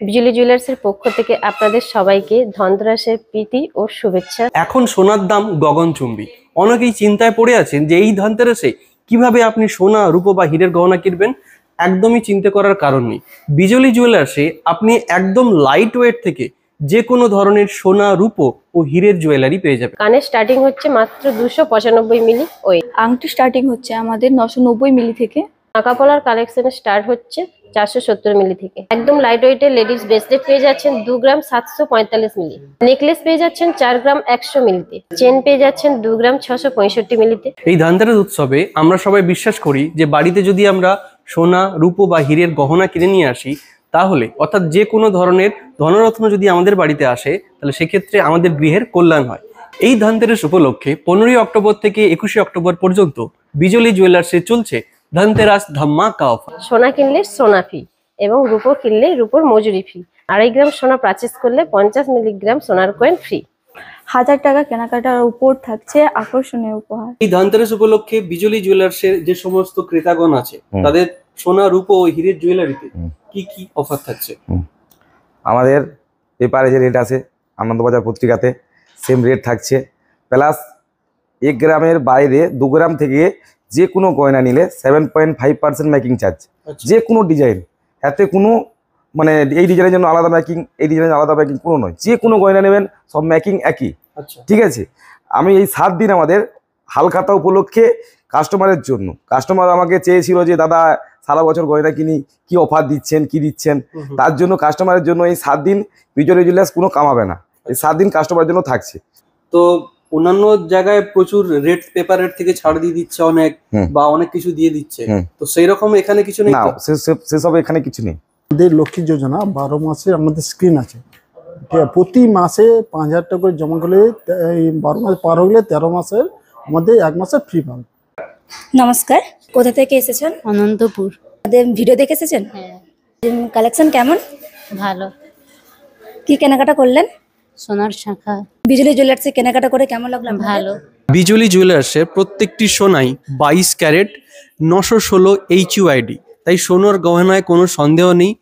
বিজলি জুয়েলার্সের পক্ষ থেকে আপনাদের সবাইকে ধনতেরাসের প্রীতি ও শুভেচ্ছা। এখন সোনার দাম গগনচুম্বী। অনেকেই চিন্তায় পড়ে আছেন যে এই ধনতেরাসে কিভাবে আপনি সোনা, রূপো বা হীরের গহনা কিনবেন। একদমই চিন্তা করার কারণ নেই। বিজলি জুয়েলার্সে আপনি একদম লাইট ওয়েট থেকে যে কোনো ধরনের সোনা, রূপো ও হীরের জুয়েলারি পেয়ে যাবেন। কানের স্টার্টিং হচ্ছে মাত্র 295 মিলি ওয়েট। আংটি স্টার্টিং হচ্ছে আমাদের 990 মিলি থেকে। নাকাপলার কালেকশন স্টার্ট হচ্ছে 470 মিলি থেকে। একদম লাইট ওয়েটের লেডিস ব্রেসলেট পেয়ে যাচ্ছেন 2 গ্রাম 745 মিলি। নেকলেস পেয়ে যাচ্ছেন 4 গ্রাম 100 মিলিতে। চেন পেয়ে যাচ্ছেন 2 গ্রাম 665 মিলিতে। এই ধনতেরাস উৎসবে আমরা সবাই বিশ্বাস করি যে বাড়িতে যদি আমরা সোনা, রূপো বা হীরের গহনা কিনে নিয়ে আসি, তাহলে অর্থাৎ যে কোনো ধরনের ধনরত্ন যদি আমাদের বাড়িতে আসে, তাহলে সেক্ষেত্রে আমাদের গৃহের কল্যাণ হয়। এই ধনতেরাস উপলক্ষে 15 অক্টোবর থেকে 21 অক্টোবর পর্যন্ত বিজলি জুয়েলার্সে চলছে ধনতেরাস ধামাকা অফার। সোনা কিনলে সোনা ফি এবং রূপো কিনলে রূপোর মজুরি ফি। 2.5 গ্রাম সোনা পারচেস করলে 50 মিলিগ্রাম সোনার কয়েন ফ্রি। 1000 টাকা কেনাকাটার উপর থাকছে আকর্ষণীয় উপহার। এই ধনতেরাস উপলক্ষে বিজলি জুয়েলার্সের যে সমস্ত ক্রেতাগণ আছে, তাদের সোনা, রূপো ও হীরের জুয়েলারিতে কি কি অফার থাকছে? আমাদের পেপারে যে রেট আছে আনন্দবাজার পত্রিকাতে সেম রেট থাকছে, প্লাস 1 গ্রামের বাইরে 2 গ্রাম থেকে যে কোনো গয়না নিলে 7.5% মেকিং চার্জ। যে কোনো ডিজাইন, এতে কোনো মানে এই ডিজাইনের জন্য আলাদা মেকিং, এই ডিজাইনের আলাদা মেকিং কোনো নয়। যে কোনো গয়না নেবেন সব মেকিং একই। ঠিক আছে। আমি এই 7 দিন আমাদের হালখাতা উপলক্ষে কাস্টমারের জন্য, কাস্টমার আমাকে চেয়েছিল যে দাদা সারা বছর গয়না কিনি, কি অফার দিচ্ছেন, কি দিচ্ছেন, তার জন্য কাস্টমারের জন্য এই 7 দিন বিজলি জুয়েলার্স কোনো কামাবে না। এই 7 দিন কাস্টমারের জন্য থাকছে। তো অন্যান্য জায়গায় প্রচুর রেট পেপারের থেকে ছাড় দিয়ে দিচ্ছে অনেক, বা অনেক কিছু দিয়ে দিচ্ছে, তো সেই রকম এখানে কিছু নেই? না, সেসব এখানে কিছু নেই। আমাদের লক্ষ্মী যোজনা 12 মাসে আমাদের স্ক্রিন আছে। ঠিক আছে, প্রতি মাসে 5000 টাকা করে জমা করলে এই 12 মাস পার হলে 13 মাসের আমাদের 1 মাসের ফ্রি পাবেন। নমস্কার, কোথা থেকে এসেছেন? অনন্তপুর। আমাদের ভিডিও দেখে এসেছেন? হ্যাঁ। কালেকশন কেমন? ভালো। কি কেনাকাটা করলেন? সোনার শাখা। বিজলি জুয়েলার্সে কেনাকাটা করে কেমন লাগলো? ভালো। বিজলি জুয়েলার্সের প্রত্যেকটি সোনাই 22 ক্যারেট 916 HUID, তাই সোনার গহনায় কোনো সন্দেহ নেই।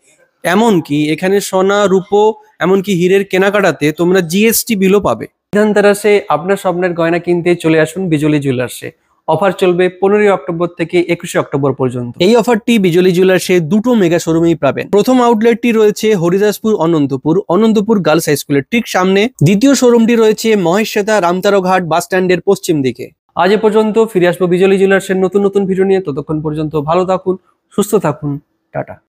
এমনকি এখানে সোনা, রূপো, এমনকি হীরের কেনাকাটাতে তোমরা GST বিলও পাবে। ধনতেরাসে আপনার স্বপ্নের গয়না কিনতে চলে আসুন বিজলি জুয়েলার্সে। অফার চলবে 15 অক্টোবর থেকে 21 অক্টোবর পর্যন্ত। এই অফারটি বিজলি জুয়েলার্সে দুটো মেগা শোরুমেই পাবেন। প্রথম আউটলেটটি রয়েছে হরিদাসপুর অনন্তপুর গার্লস হাই স্কুলের ঠিক সামনে। দ্বিতীয় শোরুমটি রয়েছে মহেশাতা রামতারঘাট বাস স্ট্যান্ডের পশ্চিম দিকে। আজ এ পর্যন্ত, ফিরে আসবো বিজলি জুয়েলার্সের নতুন নতুন ভিডিও নিয়ে। ততক্ষণ পর্যন্ত ভালো থাকুন, সুস্থ থাকুন, টাটা।